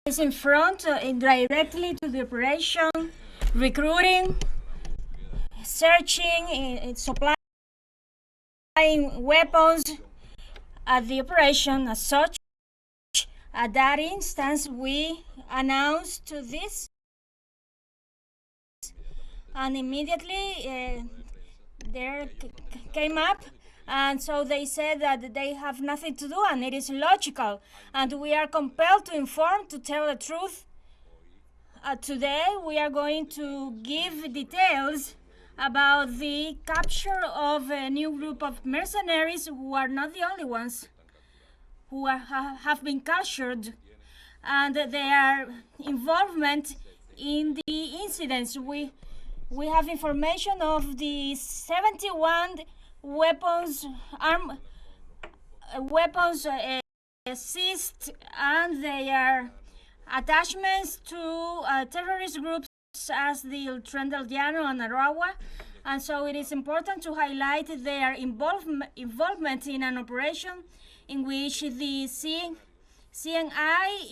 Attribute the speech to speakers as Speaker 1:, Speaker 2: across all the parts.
Speaker 1: is in front, directly to the operation, recruiting, searching, supplying weapons at the operation as such. At that instance, we announced this, and immediately there came up, and so they said that they have nothing to do and it is illogical, and we are compelled to inform, to tell the truth. Today we are going to give details about the capture of a new group of mercenaries who are not the only ones who have been captured, and their involvement in the incidents. We have information of the 71 weapons seized, and their attachments to terrorist groups as the Tren del Llano and Aragua. And so it is important to highlight their involvement in an operation in which the CNI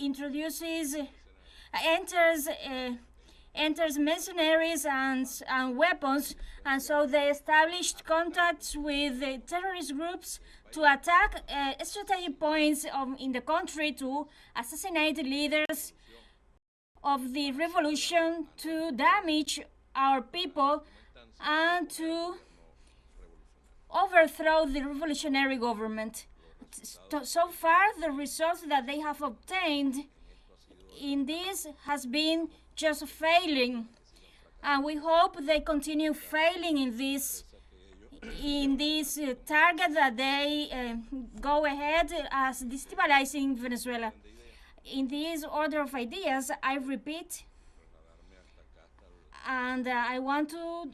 Speaker 1: enters mercenaries and weapons, and so they established contacts with the terrorist groups to attack strategic points in the country, to assassinate leaders of the revolution, to damage our people, and to overthrow the revolutionary government. So far, the results that they have obtained in this has been just failing, and we hope they continue failing in this target, that they go ahead as destabilizing Venezuela. In this order of ideas, I repeat, and I want to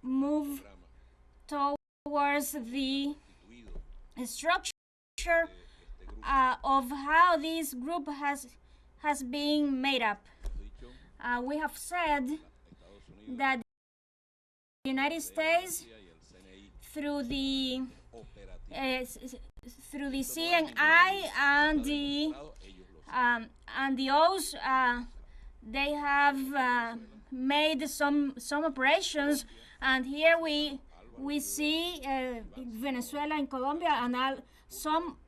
Speaker 1: move towards the structure of how this group has been made up. We have said that the United States, through the CNI and the O's, they have made some operations, and here we see Venezuela and Colombia, and some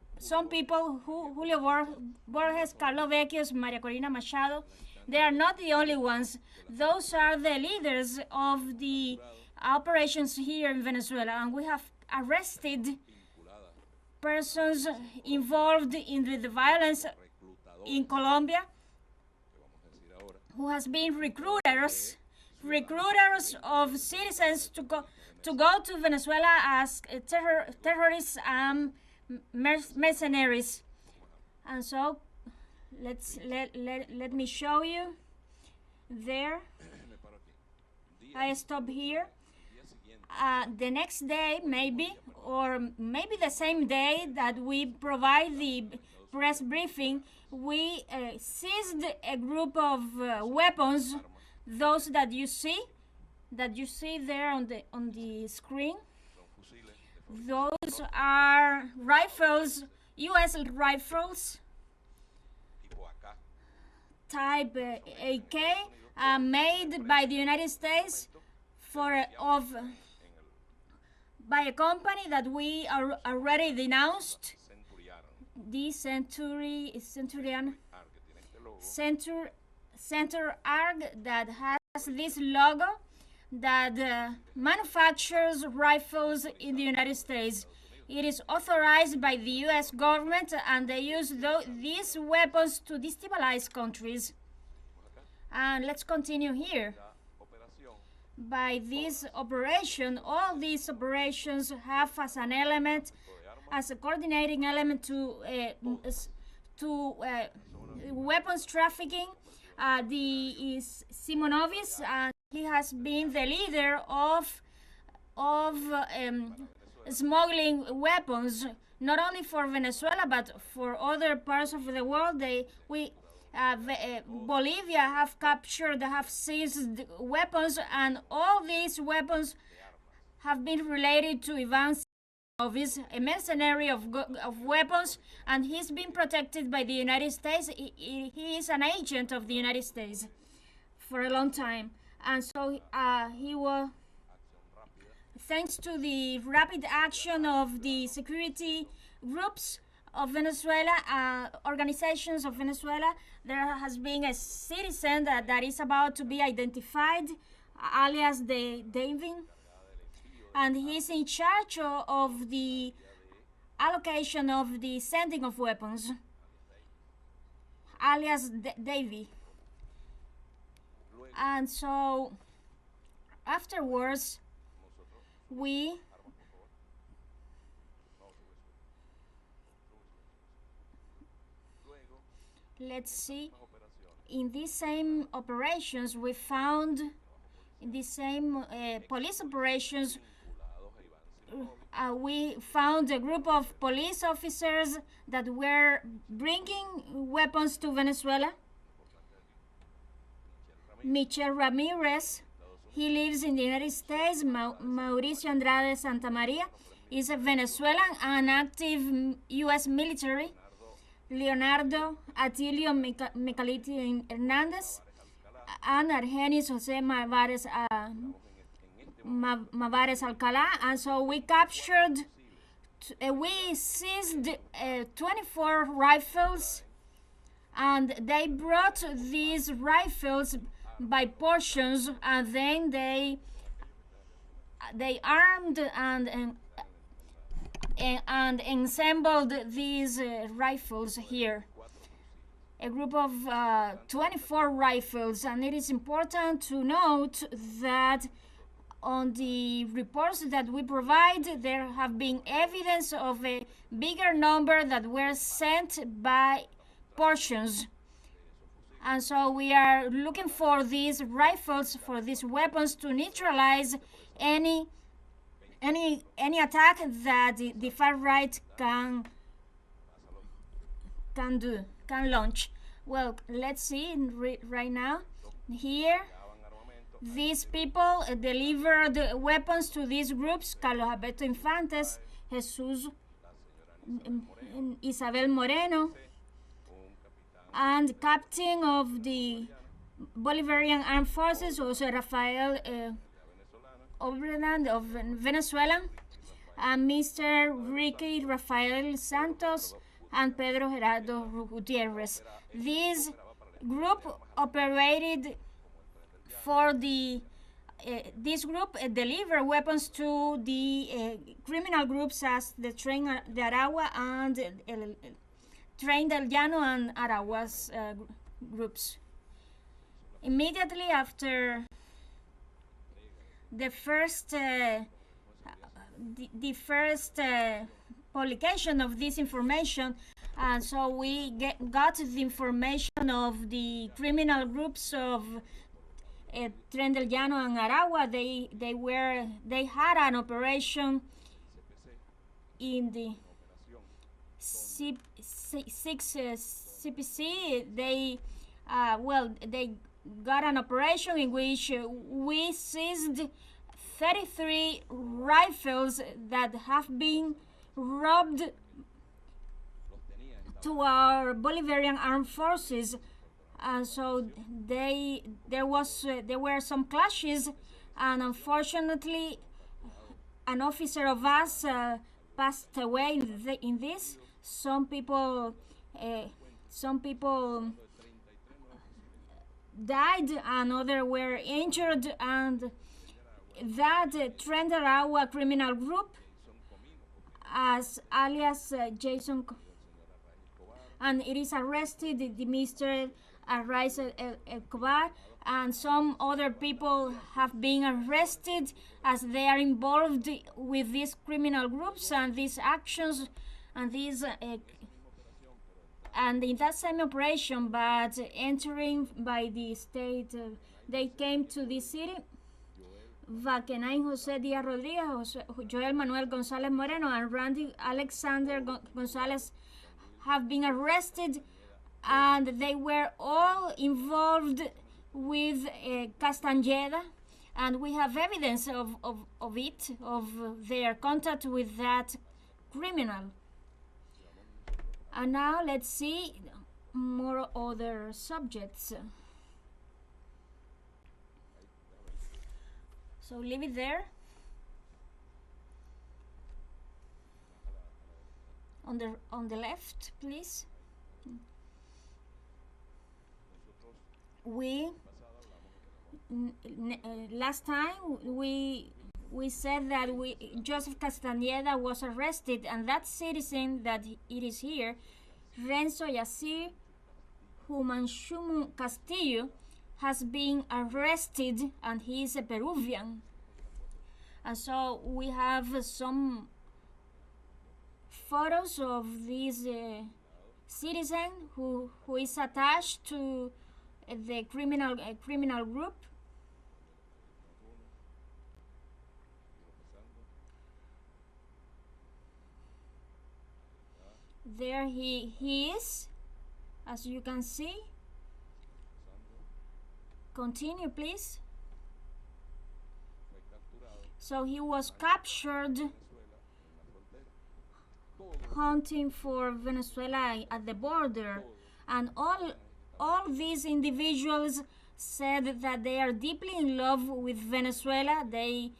Speaker 1: people, Julio Borges, Carlos Vecchios, Maria Corina Machado. They are not the only ones. Those are the leaders of the operations here in Venezuela, and we have arrested persons involved in the violence in Colombia, who has been recruiters of citizens to go to Venezuela as terrorists and mercenaries. And so let me show you there. I stop here. The next day, maybe the same day that we provide the press briefing, we seized a group of weapons, those that you see there on the screen. Those are rifles, U.S. rifles, type AK, made by the United States by a company that we are already denounced, the Centurion ARG, that has this logo, that manufactures rifles in the United States. It is authorized by the U.S. government, and they use these weapons to destabilize countries. And let's continue here. By this operation, all these operations have as an element, as a coordinating element to weapons trafficking, the Simonovic, and he has been the leader of smuggling weapons, not only for Venezuela but for other parts of the world. Bolivia have seized weapons, and all these weapons have been related to Ivan He's a mercenary of weapons, and he's been protected by the United States. He is an agent of the United States for a long time, and so he was, thanks to the rapid action of the security groups of Venezuela, organizations of Venezuela, there has been a citizen that is about to be identified, alias David, and he's in charge of the allocation of the sending of weapons, alias Davy. And so afterwards, let's see, in these same operations we found, in the same police operations, we found a group of police officers that were bringing weapons to Venezuela. Michel Ramirez, he lives in the United States. Mauricio Andrade Santa Maria is a Venezuelan and active U.S. military. Leonardo Atilio Micaliti Hernandez and Argenis Jose Mavares Alcalá. And so we captured, we seized 24 rifles, and they brought these rifles by portions, and then they armed and assembled these rifles here. A group of 24 rifles, and it is important to note that on the reports that we provide, there have been evidence of a bigger number that were sent by portions. And so we are looking for these rifles, for these weapons, to neutralize any attack that the far right can launch. Well, let's see right now. Here, these people delivered weapons to these groups: Carlos Alberto Infantes, Jesus, Isabel Moreno, and captain of the Bolivarian Armed Forces, Jose Rafael Obreland of Venezuela, and Mr. Ricky Rafael Santos and Pedro Gerardo Gutierrez. This group operated for the this group delivered weapons to the criminal groups as the Tren de Aragua and Tren del Llano and Aragua's groups. Immediately after the first publication of this information, and so we got the information of the criminal groups of Tren del Llano and Aragua. They had an operation in the CPC. They got an operation in which we seized 33 rifles that have been robbed to our Bolivarian armed forces. And so there were some clashes, and unfortunately an officer of us passed away in this. Some people died and others were injured, and that Tren de Aragua criminal group, as alias Jason, and it is arrested the Mr. Arraiz Escobar, and some other people have been arrested as they are involved with these criminal groups and these actions and these and in that same operation, but entering by the state, they came to this city. Vaquenain Jose Díaz Rodríguez, Joel Manuel González Moreno, and Randy Alexander González have been arrested, and they were all involved with Castañeda, and we have evidence of their contact with that criminal. And now let's see more other subjects. So leave it there. On the left, please. We last time we said that Joseph Castañeda was arrested, and that citizen that it is here, Renzo Yacir Humanshumu Castillo, has been arrested, and he is a Peruvian. And so we have some photos of this citizen who is attached to the criminal group. There he is, as you can see. Continue, please. So he was captured hunting for Venezuela at the border, and all these individuals said that they are deeply in love with Venezuela. They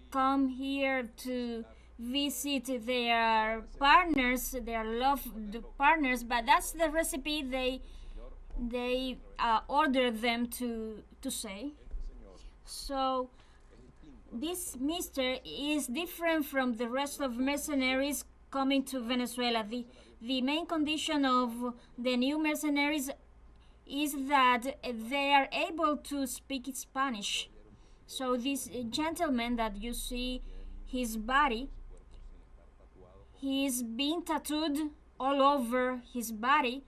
Speaker 1: come here to visit their partners, their loved partners, but that's the recipe they ordered them to say. So this mister is different from the rest of mercenaries coming to Venezuela. The main condition of the new mercenaries is that they are able to speak Spanish. So this gentleman that you see his body, he's been tattooed all over his body,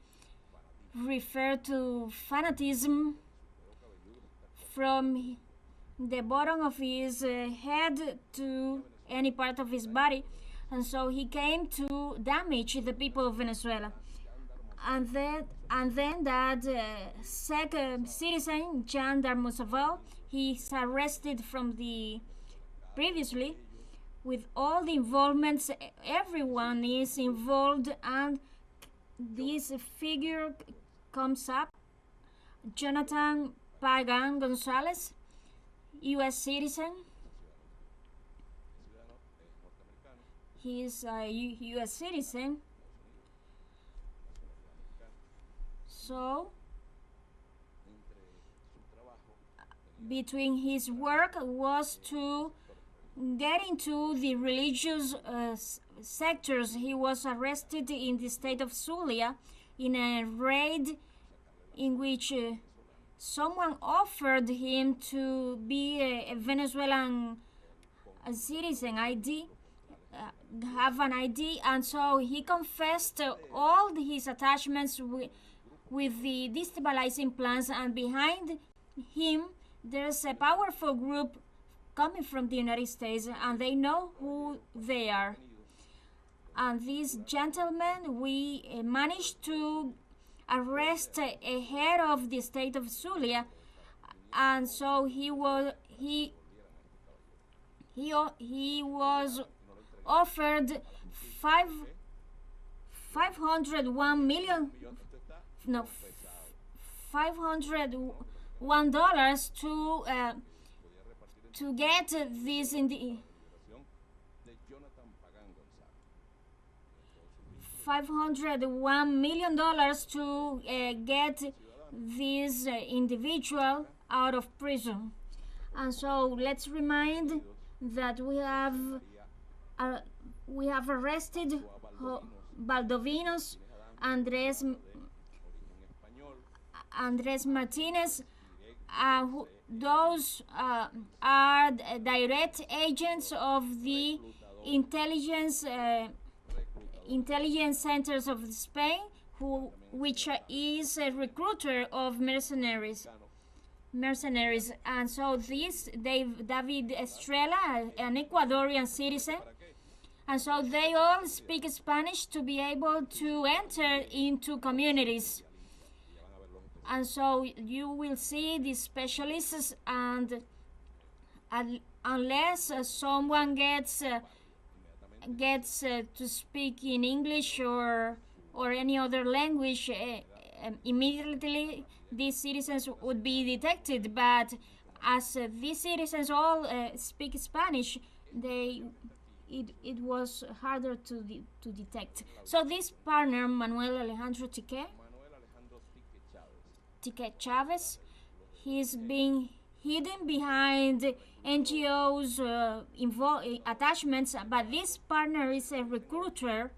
Speaker 1: refer to fanatism from the bottom of his head to any part of his body. And so he came to damage the people of Venezuela. And then that second citizen, Jean Darmusaval, he's arrested from the previously with all the involvements. Everyone is involved, and this figure comes up. Jonathan Pagan Gonzalez, U.S. citizen. He is a U.S. citizen. So, between his work was to get into the religious sectors. He was arrested in the state of Zulia in a raid in which someone offered him to be a Venezuelan citizen ID, have an ID, and so he confessed all his attachments with the destabilizing plans, and behind him there's a powerful group coming from the United States, and they know who they are. And this gentleman, we managed to arrest a head of the state of Zulia, and so he was offered $501 to get this in the $501 million to get this individual out of prison. And so let's remind that we have arrested Valdovinos, Andres Martinez. Those are direct agents of the intelligence centers of Spain, which is a recruiter of mercenaries. And so this David Estrella, an Ecuadorian citizen, and so they all speak Spanish to be able to enter into communities. And so you will see the specialists, and unless someone gets gets to speak in English or any other language, immediately these citizens would be detected. But as these citizens all speak Spanish, it was harder to detect. So this partner, Manuel Alejandro Tique Chavez, he's being hidden behind NGOs attachments, but this partner is a recruiter.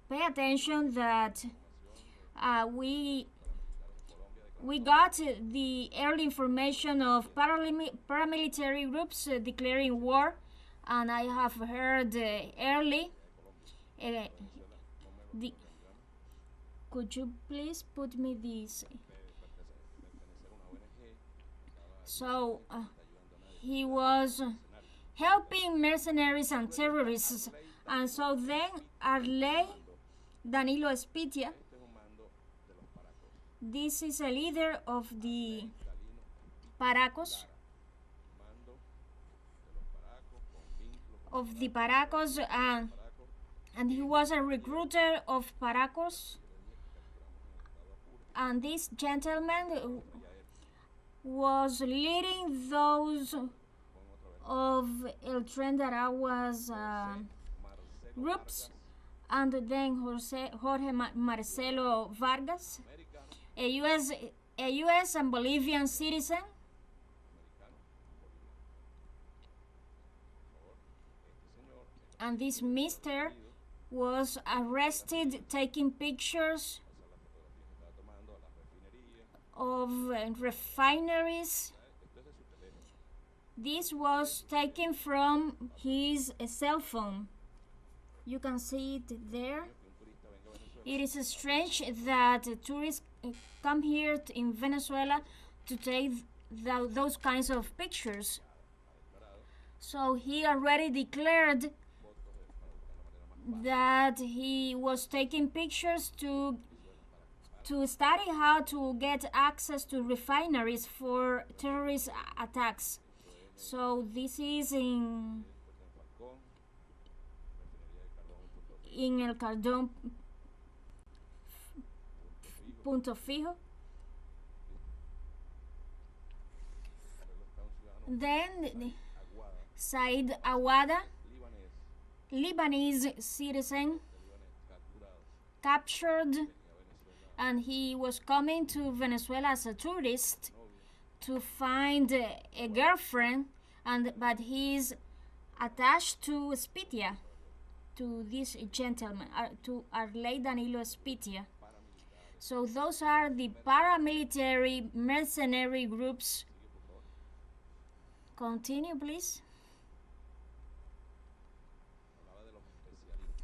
Speaker 1: Pay attention that we got the early information of paramilitary groups declaring war, and I have heard early. Could you please put me this? So he was helping mercenaries and terrorists, and so then Arley Danilo Espitia, this is a leader of the Paracos, and he was a recruiter of Paracos, and this gentleman was leading those of El Tren de Aragua's groups, and then Jorge Marcelo Vargas, a U.S. and Bolivian citizen. And this mister was arrested taking pictures of refineries. This was taken from his cell phone. You can see it there. It is strange that tourists come here in Venezuela to take those kinds of pictures. So he already declared that he was taking pictures to study how to get access to refineries for terrorist attacks. So this is in El Cardón Punto Fijo. Then Said Awada, Lebanese citizen, captured, and he was coming to Venezuela as a tourist to find a girlfriend, but he's attached to Espitia, to this gentleman, to Arley Danilo Espitia. So those are the paramilitary mercenary groups. Continue, please.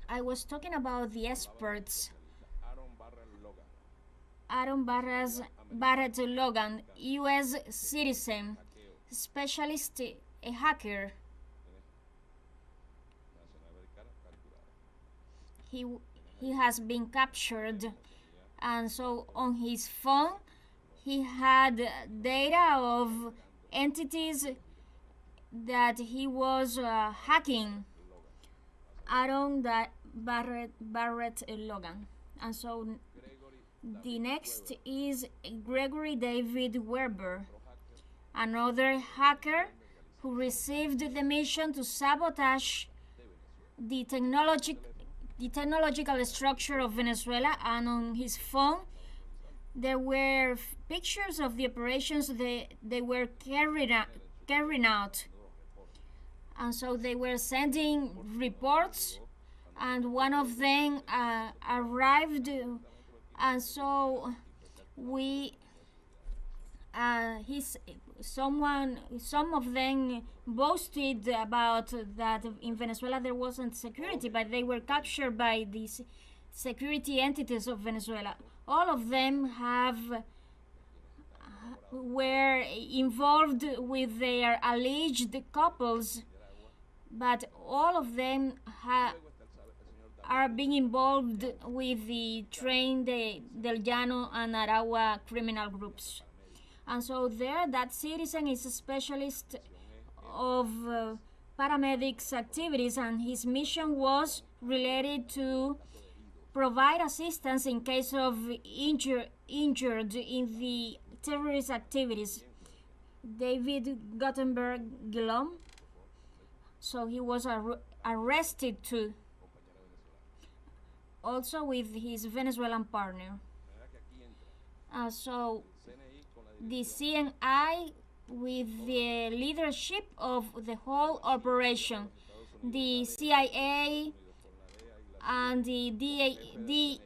Speaker 1: I was talking about the experts. Aaron Barrett Logan, U.S. citizen, specialist, a hacker. He has been captured, and so on his phone he had data of entities that he was hacking. Aaron Barrett Logan. And so the next is Gregory David Werber, another hacker who received the mission to sabotage the technological structure of Venezuela, and on his phone there were pictures of the operations they were carrying out. And so they were sending reports, and one of them arrived, and so some of them boasted about that in Venezuela there wasn't security, but they were captured by these security entities of Venezuela. All of them were involved with their alleged couples, but all of them are being involved with the Tren del Llano and Aragua criminal groups. And so there, that citizen is a specialist of paramedics activities, and his mission was related to provide assistance in case of injured in the terrorist activities. David Guttenberg Guillaume, so he was arrested too, also with his Venezuelan partner. So the CNI with the leadership of the whole operation, the CIA and the DEA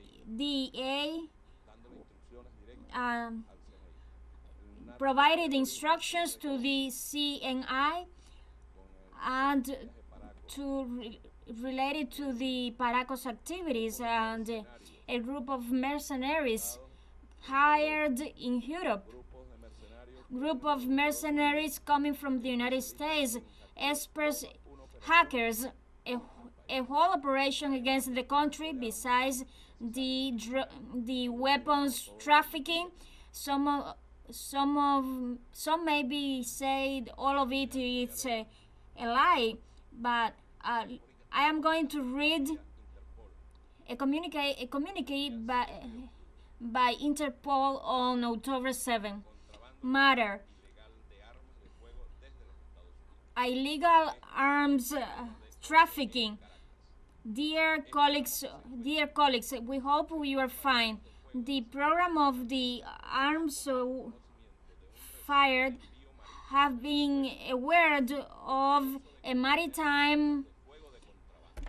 Speaker 1: provided instructions to the CNI and related to the Paracos activities, and a group of mercenaries hired in Europe. Group of mercenaries coming from the United States, experts, hackers, a whole operation against the country. Besides the weapons trafficking, some maybe say all of it is a lie, but I am going to read a communique by Interpol on October 7. Matter: illegal arms trafficking. Dear colleagues, we hope you are fine. The program of the arms fired have been aware of a maritime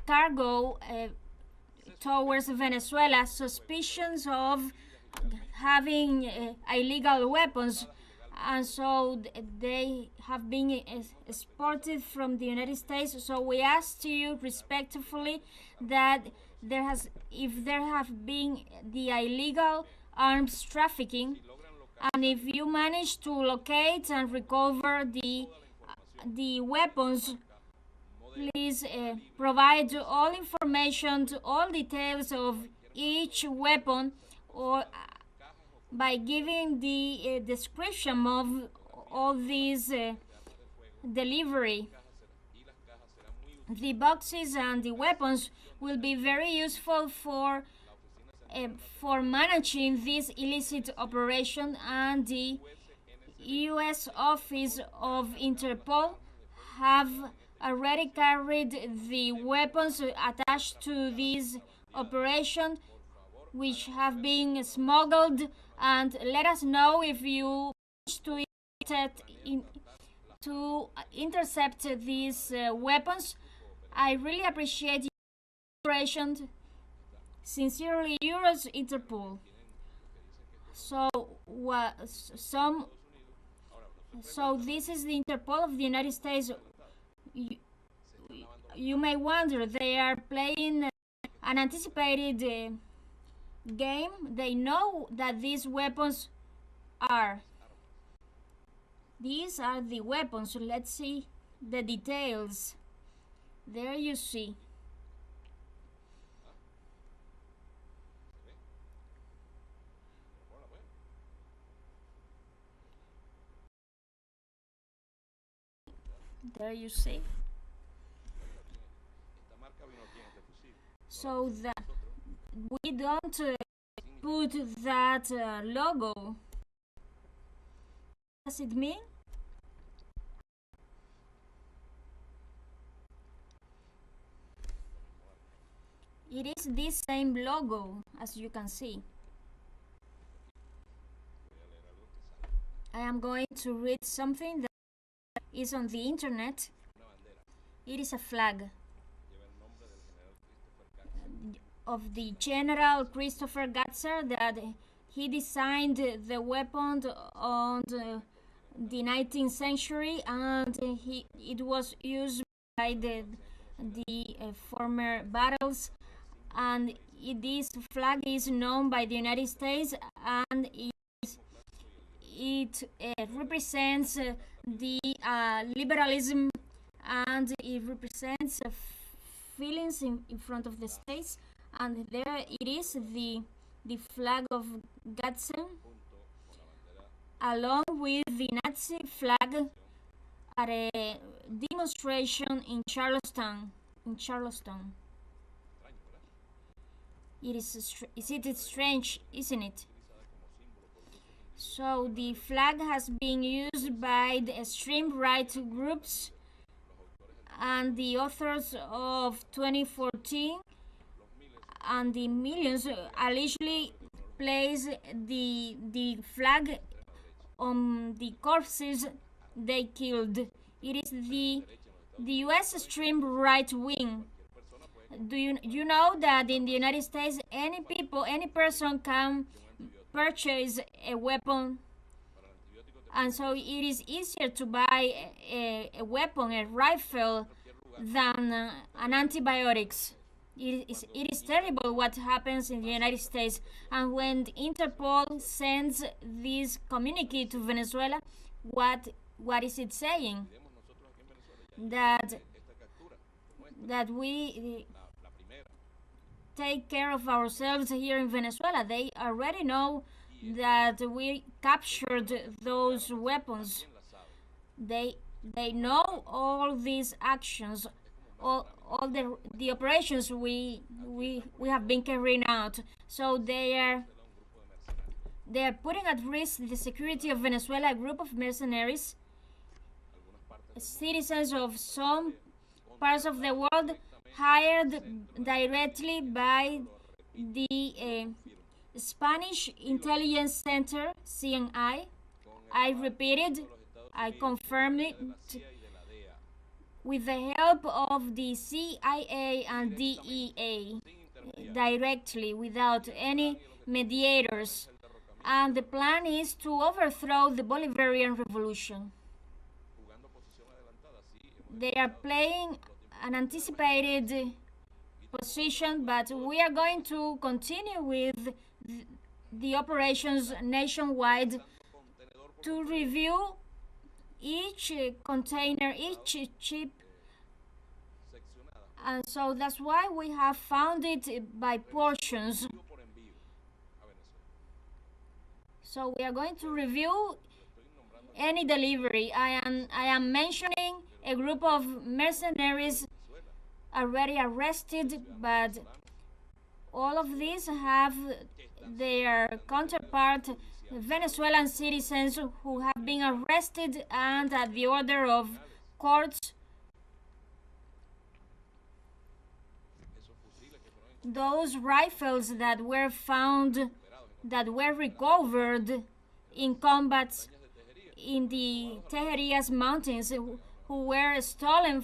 Speaker 1: cargo towards Venezuela, suspicions of having illegal weapons, and so they have been exported from the United States. So we ask you respectfully that if there have been the illegal arms trafficking, and if you manage to locate and recover the weapons, please provide all information, all details of each weapon, or by giving the description of all these delivery. The boxes and the weapons will be very useful for managing this illicit operation, and the U.S. Office of Interpol have already carried the weapons attached to this operation, which have been smuggled, and let us know if you wish to intercept these weapons. I really appreciate your cooperation. Sincerely yours, Interpol. So this is the Interpol of the United States. You may wonder, they are playing an anticipated game. They know that these weapons are. These are the weapons. Let's see the details. There you see. There you see. So that we don't put that logo. What does it mean? It is this same logo, as you can see. I am going to read something that is on the internet. It is a flag of the General Christopher Gatzer, that he designed the weapon on the 19th century, and it was used by the former battles, and this flag is known by the United States, and it represents the liberalism, and it represents feelings in front of the states. And there it is, the flag of Gadsden, along with the Nazi flag at a demonstration in Charleston. It is strange, isn't it? So the flag has been used by the extreme right groups and the authors of 2014, and the millions allegedly place the flag on the corpses they killed. It is the U.S. extreme right wing. Do you know that in the United States, any person can purchase a weapon, and so it is easier to buy a weapon, a rifle, than an antibiotics. It is terrible what happens in the United States. And when Interpol sends this communique to Venezuela, what is it saying? That we take care of ourselves here in Venezuela. They already know that we captured those weapons. They know all these actions, all the operations we have been carrying out. So they are putting at risk the security of Venezuela. A group of mercenaries, citizens of some parts of the world, hired directly by the Spanish Intelligence Center, CNI. I repeat it, I confirm it, with the help of the CIA and DEA, directly, without any mediators. And the plan is to overthrow the Bolivarian Revolution. They are playing an anticipated position, but we are going to continue with the operations nationwide to review each container, each chip, and so that's why we have found it by portions. So we are going to review any delivery. I am mentioning a group of mercenaries already arrested, but all of these have their counterpart Venezuelan citizens who have been arrested, and at the order of courts, those rifles that were found, that were recovered in combats in the Tejerías mountains, who were stolen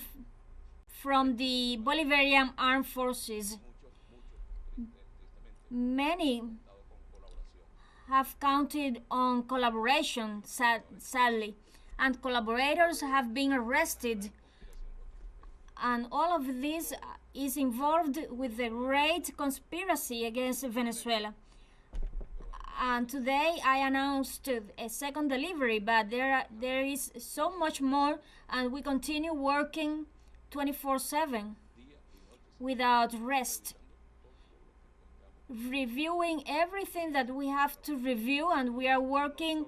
Speaker 1: from the Bolivarian armed forces. Many have counted on collaboration, sadly, and collaborators have been arrested, and all of this is involved with the great conspiracy against Venezuela. And today I announced a second delivery, but there is so much more, and we continue working 24/7 without rest, reviewing everything that we have to review, and we are working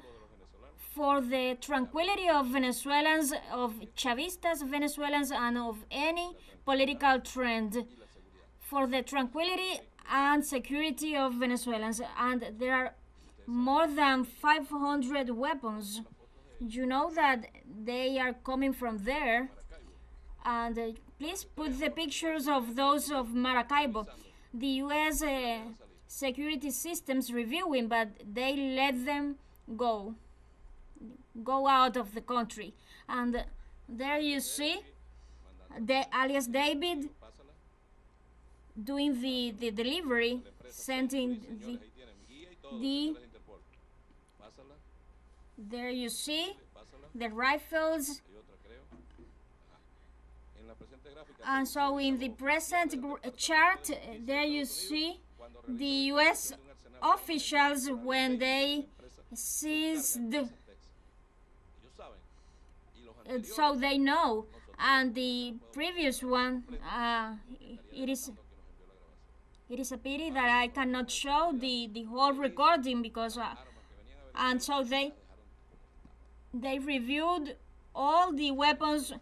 Speaker 1: for the tranquility of Venezuelans, of Chavistas Venezuelans, and of any political trend, for the tranquility and security of Venezuelans. And there are more than 500 weapons. You know that they are coming from there. And please put the pictures of those of Maracaibo. The U.S. security systems reviewing, but they let them go out of the country. And there you see the alias David doing the delivery, sending there you see the rifles. And so in the present chart, there you see the U.S. officials when they seized, so they know. And the previous one, it is a pity that I cannot show the whole recording, because and so they reviewed all the weapons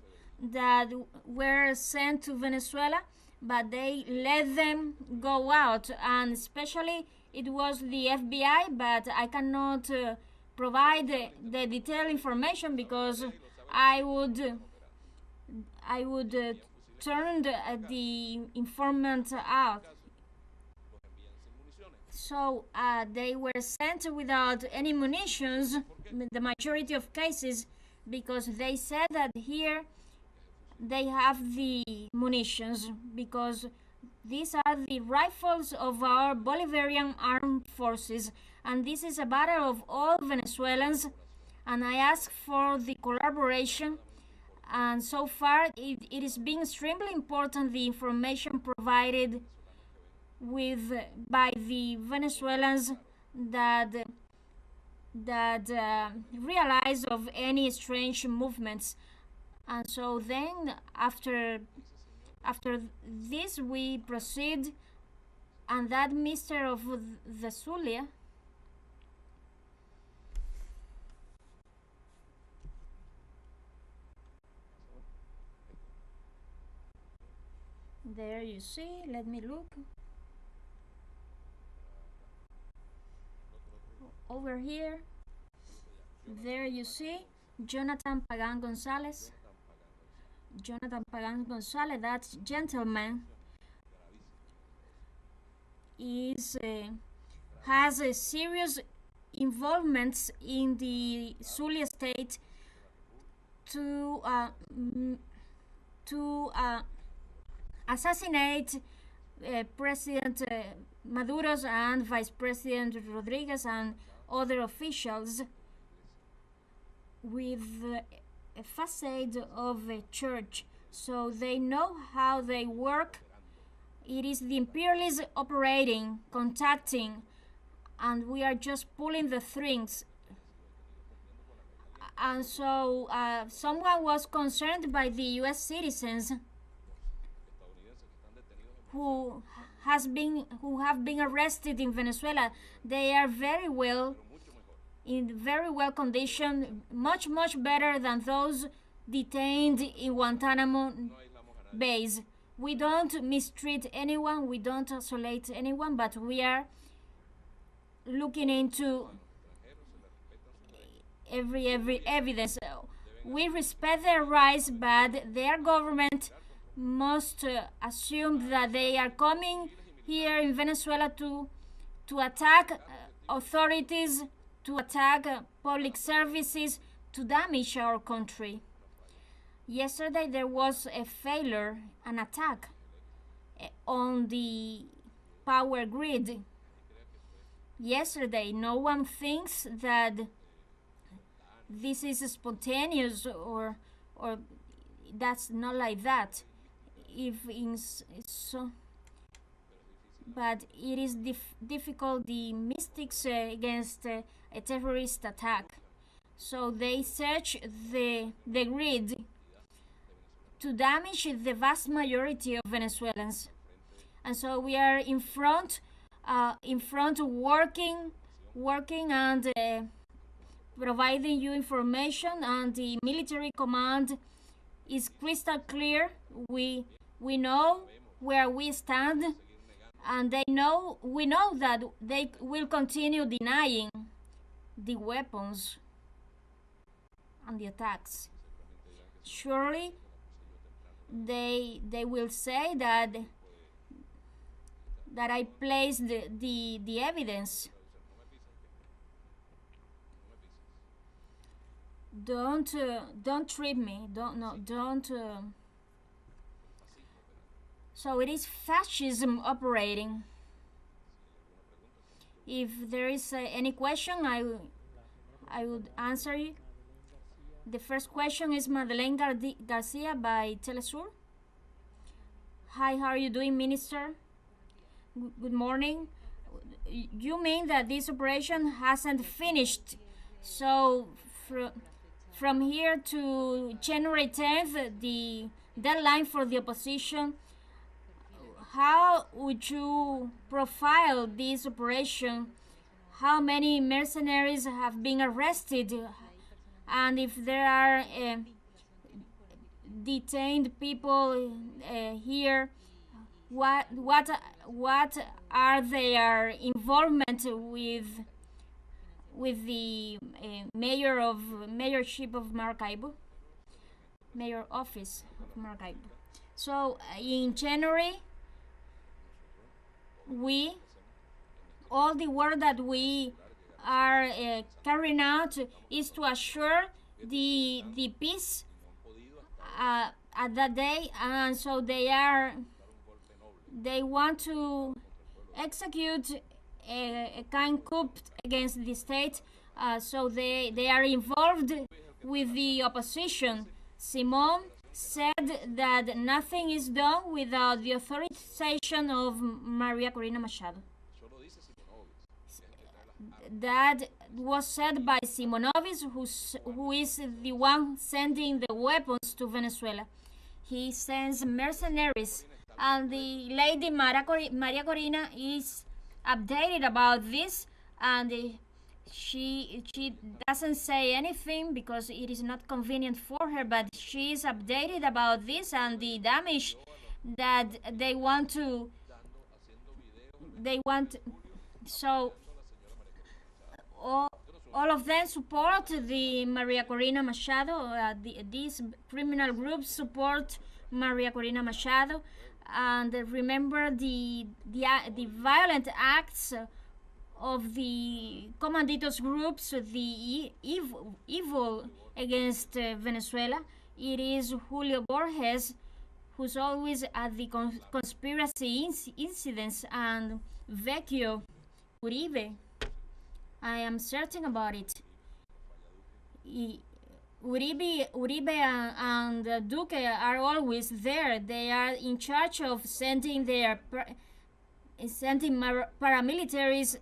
Speaker 1: that were sent to Venezuela, but they let them go out, and especially it was the FBI, but I cannot provide the detailed information because I would turn the informant out. So they were sent without any munitions, the majority of cases, because they said that here they have the munitions, because these are the rifles of our Bolivarian armed forces, and this is a battle of all Venezuelans, and I ask for the collaboration. And so far it is being extremely important, the information provided with by the Venezuelans that realize of any strange movements. And so then after this we proceed, and that Mr. of the Zulia, there you see, let me look over here, there you see Jonathan Pagan Gonzalez, that gentleman is has a serious involvement in the Zulia state to assassinate President Maduro's and Vice President Rodriguez and other officials with a facade of a church. So they know how they work. It is the imperialists operating, contacting, and we are just pulling the strings. And so someone was concerned by the US citizens who have been arrested in Venezuela. They are very well, in very well condition, much better than those detained in Guantanamo base. We don't mistreat anyone, we don't isolate anyone, but we are looking into every evidence. We respect their rights, but their government must assume that they are coming here in Venezuela to attack authorities, to attack public services, to damage our country. Yesterday there was a failure, an attack on the power grid. Yesterday, no one thinks that this is spontaneous or that's not like that. But it is difficult, the mystics against a terrorist attack. So they search the grid to damage the vast majority of Venezuelans. And so we are in front working and providing you information, and the military command is crystal clear. We know where we stand, and we know that they will continue denying the weapons and the attacks. Surely they will say that I placed the evidence. Don't trip me. Don't. So it is fascism operating. If there is any question, I would answer you. The first question is Madeleine Garcia by TeleSUR. Hi, how are you doing, Minister? Good morning. You mean that this operation hasn't finished? So from here to January 10th, the deadline for the opposition, how would you profile this operation? How many mercenaries have been arrested? And if there are detained people here. What are their involvement with the mayorship of Maracaibo, mayor office of Maracaibo. So in January, we all the work that we are carrying out is to assure the peace at that day, and so they want to execute a kind coup against the state. So they are involved with the opposition. Simon said that nothing is done without the authorization of Maria Corina Machado. That was said by Simonovic, who is the one sending the weapons to Venezuela. He sends mercenaries, and the lady Maria Corina is updated about this, and she doesn't say anything because it is not convenient for her, but she is updated about this and the damage that they want. So all of them support the Maria Corina Machado. These criminal groups support Maria Corina Machado, and remember the violent acts of the comanditos groups, the evil against Venezuela. It is Julio Borges who's always at the conspiracy incidents, and Vecchio, Uribe. I am certain about it. Uribe and Duque are always there. They are in charge of sending paramilitaries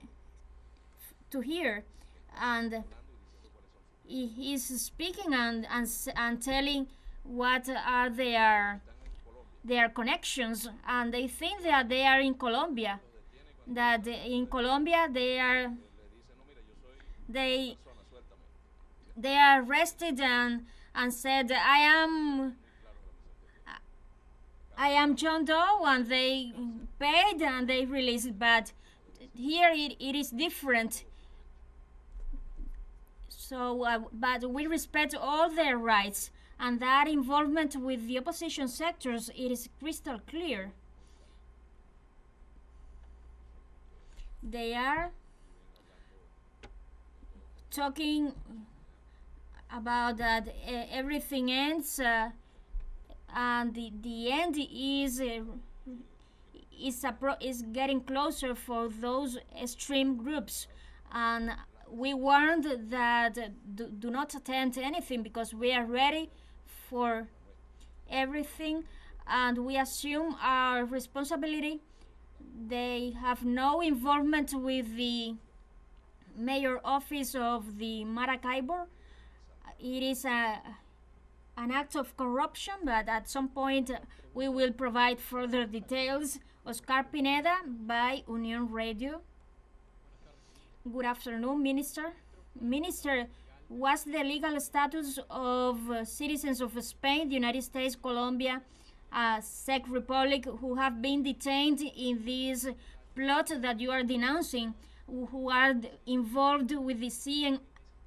Speaker 1: to here, and he is speaking and telling what are their connections, and they think that they are in Colombia. That in Colombia they are arrested and said I am John Doe, and they paid and they released. But here it is different. So, but we respect all their rights, and that involvement with the opposition sectors, it is crystal clear. They are talking about that everything ends, and the end is getting closer for those extreme groups, and we warned that do not attend anything because we are ready for everything, and we assume our responsibility. They have no involvement with the mayor office of the Maracaibo. It is an act of corruption, but at some point we will provide further details. Oscar Pineda by Union Radio. Good afternoon, Minister. Minister, what's the legal status of citizens of Spain, the United States, Colombia, Czech Republic, who have been detained in this plot that you are denouncing, who are involved with the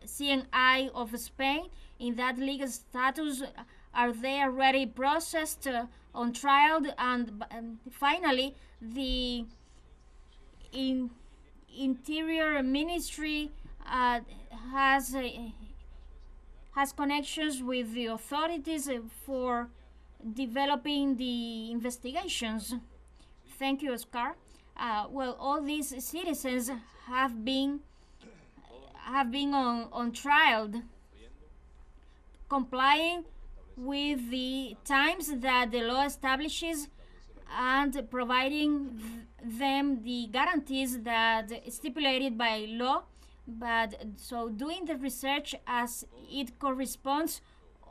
Speaker 1: CNI of Spain? In that legal status, are they already processed on trial? And finally, the Interior Ministry has connections with the authorities for developing the investigations. Thank you, Oscar. Well, all these citizens have been on trial, complying with the times that the law establishes and providing them the guarantees that stipulated by law. But so doing the research as it corresponds,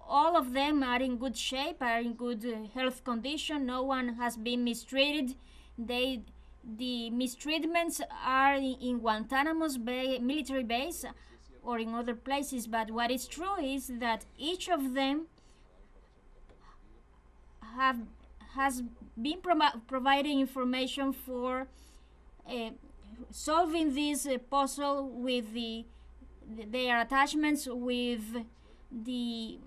Speaker 1: all of them are in good shape, are in good health condition. No one has been mistreated. The mistreatments are in Guantanamo's military base or in other places. But what is true is that each of them have has been providing information for uh, solving this puzzle with their attachments with the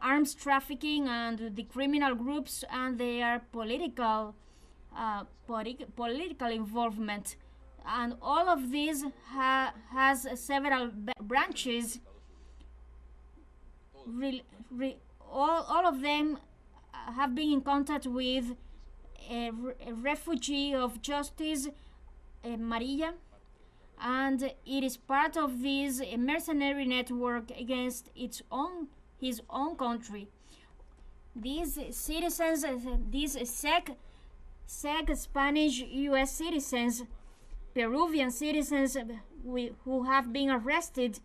Speaker 1: arms trafficking and the criminal groups and their political involvement. And all of this has several branches. Re, all of them have been in contact with a refugee of justice, Maria, and it is part of this mercenary network against his own country. These citizens, these Spanish U.S. citizens, Peruvian citizens who have been arrested,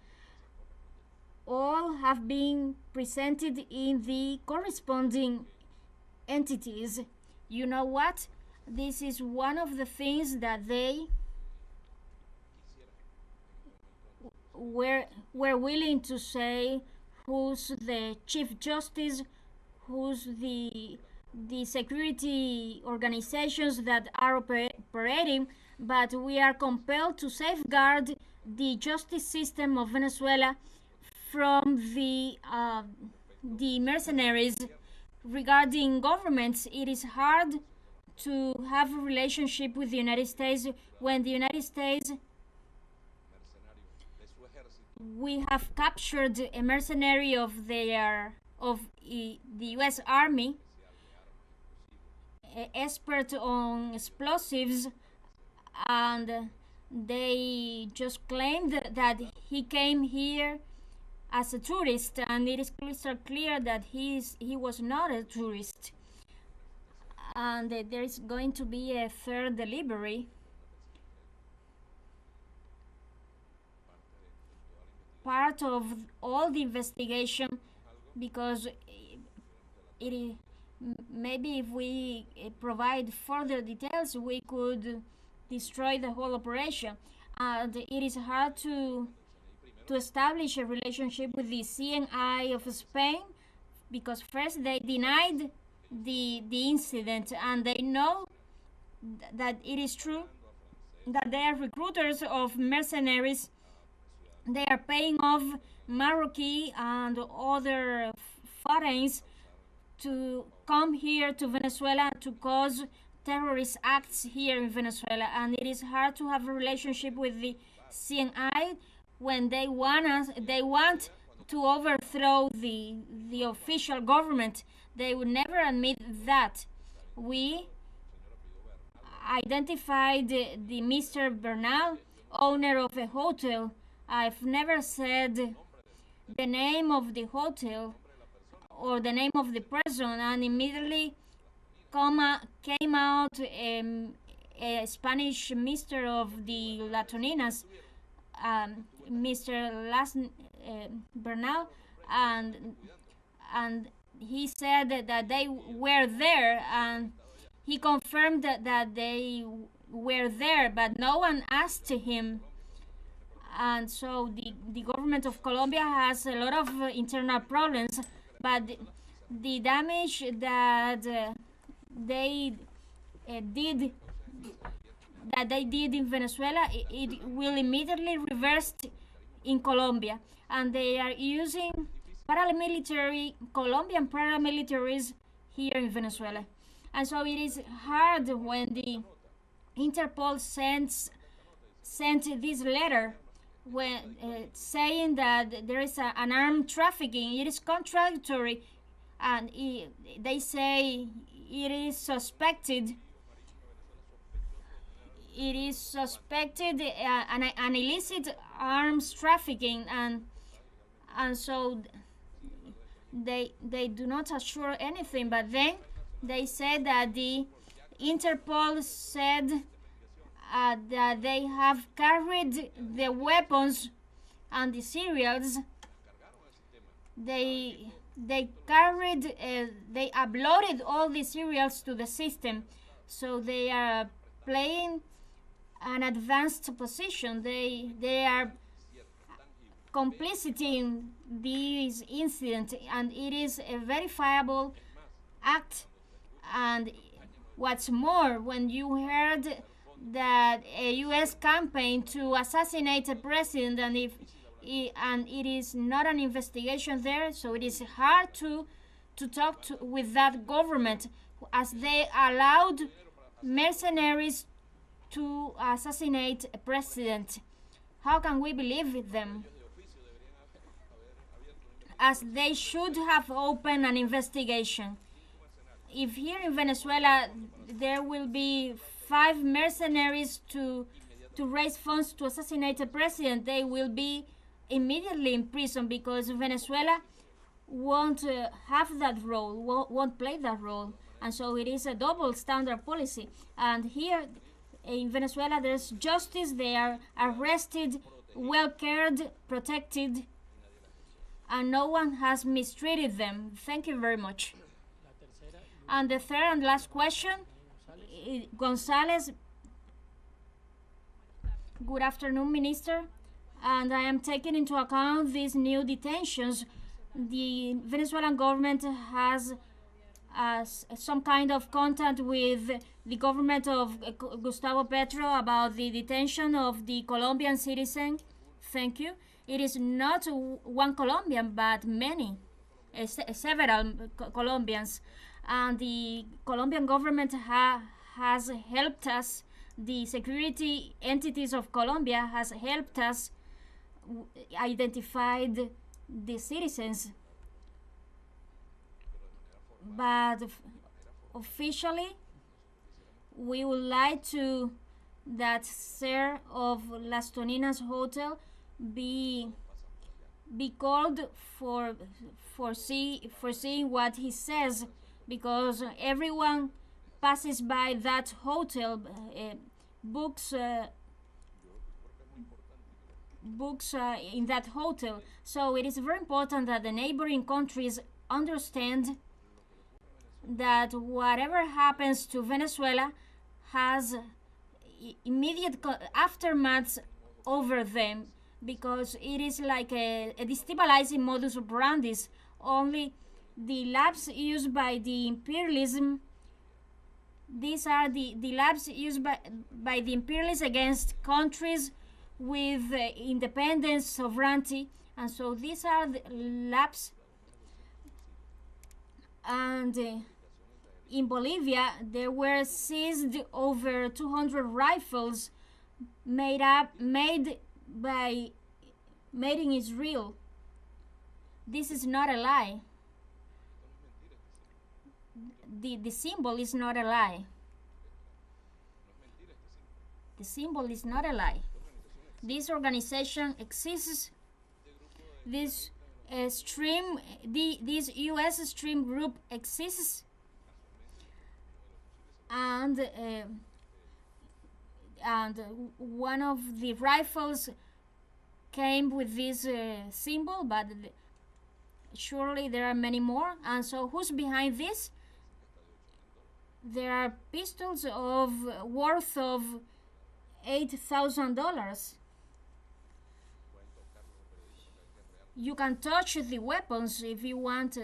Speaker 1: all have been presented in the corresponding entities. You know what? This is one of the things that they were willing to say: who's the Chief Justice, who's the security organizations that are operating, but we are compelled to safeguard the justice system of Venezuela from the mercenaries. Regarding governments, it is hard to have a relationship with the United States when the United States, we have captured a mercenary of the U.S. Army, expert on explosives, and they just claimed that he came here as a tourist, and it is crystal clear that he was not a tourist. And there is going to be a third delivery. Part of all the investigation, because maybe if we provide further details, we could destroy the whole operation. And it is hard to establish a relationship with the CNI of Spain, because first they denied the incident, and they know that it is true that they are recruiters of mercenaries. They are paying off Marroquí and other foreigners to come here to Venezuela to cause terrorist acts here in Venezuela, and it is hard to have a relationship with the CNI when they want to overthrow the official government. They would never admit that. We identified the Mr. Bernal, owner of a hotel. I've never said the name of the hotel or the name of the person, and immediately came out a Spanish Mr. of the Latoninas, Mr. Bernal, and he said that they were there, and he confirmed that they were there, but no one asked him. And so the government of Colombia has a lot of internal problems, but the damage that they did in Venezuela, it will immediately reverse in Colombia, and they are using Colombian paramilitaries here in Venezuela. And so it is hard when the Interpol sent this letter when saying that there is an armed trafficking. It is contradictory, and they say it is suspected an illicit arms trafficking, and so they do not assure anything. But then they said that the Interpol said that they have carried the weapons and the cereals. They carried, they uploaded all the cereals to the system, so they are playing an advanced position. They are complicity in this incident, and it is a verifiable act, And what's more, when you heard that a U.S. campaign to assassinate a president, and it is not an investigation there, so it is hard to talk with that government, as they allowed mercenaries to assassinate a president. How can we believe them? As they should have opened an investigation. If here in Venezuela there will be 5 mercenaries to raise funds to assassinate a president, they will be immediately in prison, because Venezuela won't have that role, won't play that role. And so it is a double standard policy. And here in Venezuela there's justice, they are arrested, well cared, protected, and no one has mistreated them. Thank you very much. And the third and last question, Gonzalez. Good afternoon, Minister. And I am taking into account these new detentions. The Venezuelan government has some kind of contact with the government of Gustavo Petro about the detention of the Colombian citizen. Thank you. It is not one Colombian, but many, several Colombians. And the Colombian government has helped us. The security entities of Colombia has helped us identify the citizens. But officially, we would like to that Sir of Las Toninas Hotel be called for seeing what he says, because everyone passes by that hotel, books in that hotel. So it is very important that the neighboring countries understand that whatever happens to Venezuela has immediate aftermaths over them, because it is like a destabilizing modus operandi. Only the labs used by the imperialism, these are the labs used by the imperialists against countries with independence, sovereignty, and so these are the labs. And in Bolivia there were seized over 200 rifles made in Israel. This is not a lie. The symbol is not a lie. The symbol is not a lie. This organization exists. This this U.S. stream group exists, and one of the rifles came with this symbol, but surely there are many more. And so who's behind this? There are pistols worth of $8,000. You can touch the weapons if you want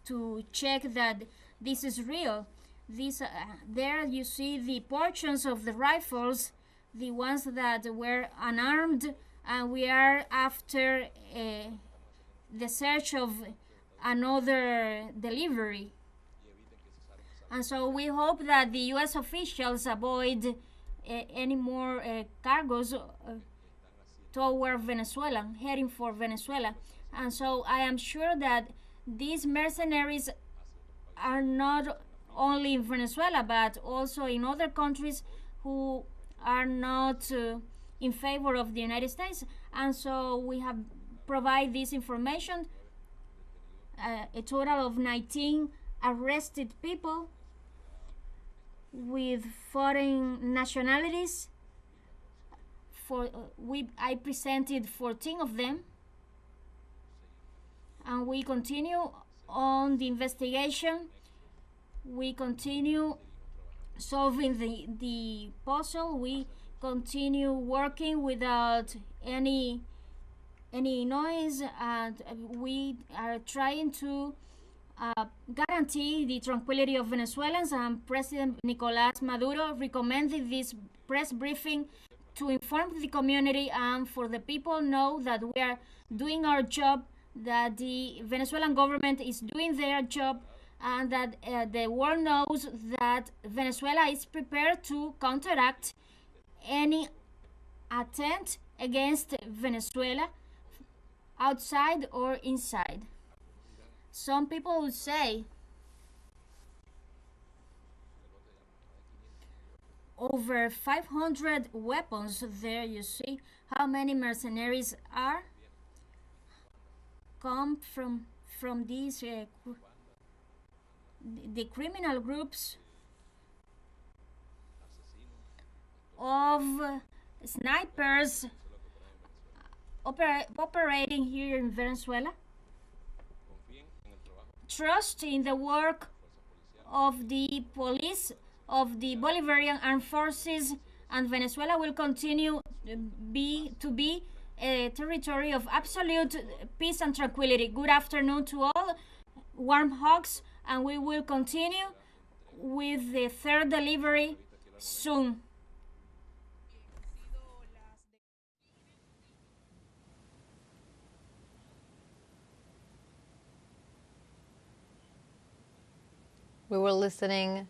Speaker 1: to check that this is real. There you see the portions of the rifles, the ones that were unarmed, and we are after the search of another delivery. And so we hope that the U.S. officials avoid any more cargoes toward Venezuela, heading for Venezuela. And so I am sure that these mercenaries are not only in Venezuela, but also in other countries who are not in favor of the United States. And so we have provided this information. A total of 19 arrested people with foreign nationalities. I presented 14 of them, and we continue on the investigation. We continue solving the puzzle. We continue working without any noise, and we are trying to guarantee the tranquility of Venezuelans, and President Nicolás Maduro recommended this press briefing to inform the community and for the people know that we are doing our job, that the Venezuelan government is doing their job, and that the world knows that Venezuela is prepared to counteract any attempt against Venezuela, outside or inside. Some people would say over 500 weapons. There you see how many mercenaries are come from these the criminal groups of snipers operating here in Venezuela. Trust in the work of the police, of the Bolivarian armed forces, and Venezuela will continue to be a territory of absolute peace and tranquility. Good afternoon to all, warm hugs, and we will continue with the third delivery soon.
Speaker 2: We were listening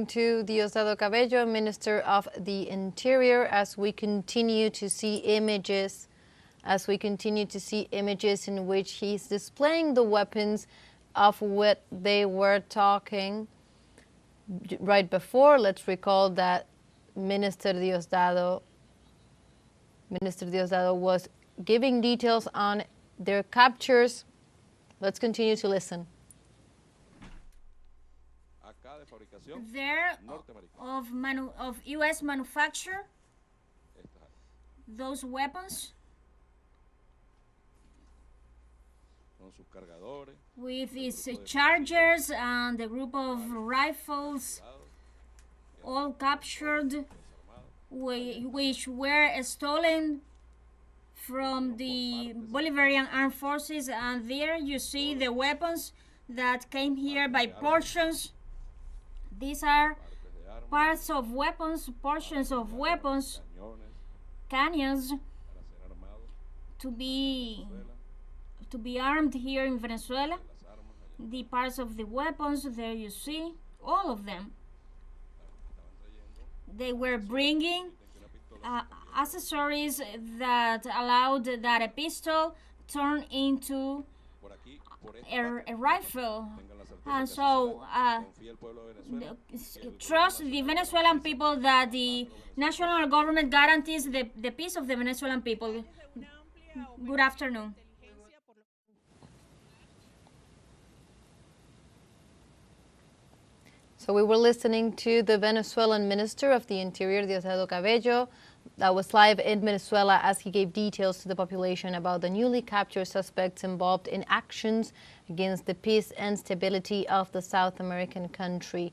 Speaker 2: to Diosdado Cabello, Minister of the Interior, as we continue to see images, in which he's displaying the weapons of what they were talking right before. Let's recall that Minister Diosdado was giving details on their captures. Let's continue to listen.
Speaker 1: They're of U.S. manufacture, those weapons, with its chargers and a group of rifles, all captured, which were stolen from the Bolivarian armed forces. And there you see the weapons that came here by portions. These are parts of weapons, portions of weapons, canyons to be armed here in Venezuela. The parts of the weapons, there you see, all of them. They were bringing accessories that allowed that a pistol turn into a rifle. And so trust the Venezuelan people that the national government guarantees the peace of the Venezuelan people. Good afternoon.
Speaker 2: So we were listening to the Venezuelan Minister of the Interior, Diosdado Cabello, that was live in Venezuela as he gave details to the population about the newly captured suspects involved in actions against the peace and stability of the South American country.